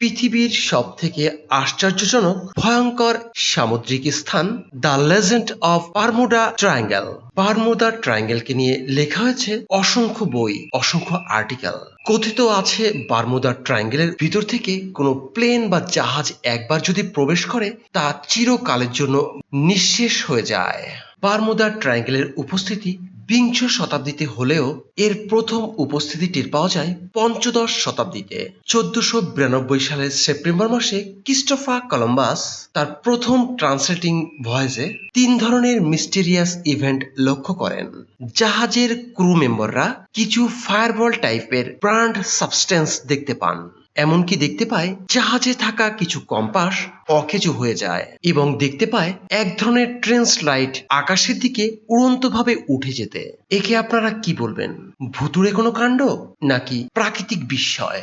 পৃথিবীর সবথেকে আশ্চর্যজনক ভয়ঙ্কর সামুদ্রিক স্থান the legend of Bermuda Triangle. Bermuda ট্রায়াঙ্গেলকে নিয়ে লেখা হয়েছে অসংখ্য বই, অসংখ্য আর্টিকেল। কথিত আছে বারমুডা ট্রায়াঙ্গেলের ভিতর থেকে কোনো প্লেন বা জাহাজ একবার যদি প্রবেশ করে তা চিরকালের জন্য নিঃশেষ হয়ে যায়। বারমুডা ট্রায়াঙ্গেলের উপস্থিতি বিংশ শতাব্দীতে হলেও এর প্রথম উপস্থিতি টের পাওয়া যায় পঞ্চদশ শতাব্দীতে। 1492 সালের সেপ্টেম্বর মাসে ক্রিস্টোফার কলম্বাস তার প্রথম ট্রান্সলেটিং ভয়েজে 3 ধরনের মিস্টেরিয়াস ইভেন্ট লক্ষ্য করেন। জাহাজের ক্রু মেম্বাররা কিছু ফায়ারবল টাইপের ব্রান্ড সাবস্টেন্স দেখতে পান, এমনকি দেখতে পায় জাহাজে থাকা কিছু কম্পাস অকেজো হয়ে যায় এবং দেখতে পায় এক ধরনের ট্রেন্স লাইট আকাশের দিকে উড়ন্তভাবে উঠে যেতে। একে আপনারা কি বলবেন? ভুতুড়ে কোনো কাণ্ড নাকি প্রাকৃতিক বিস্ময়?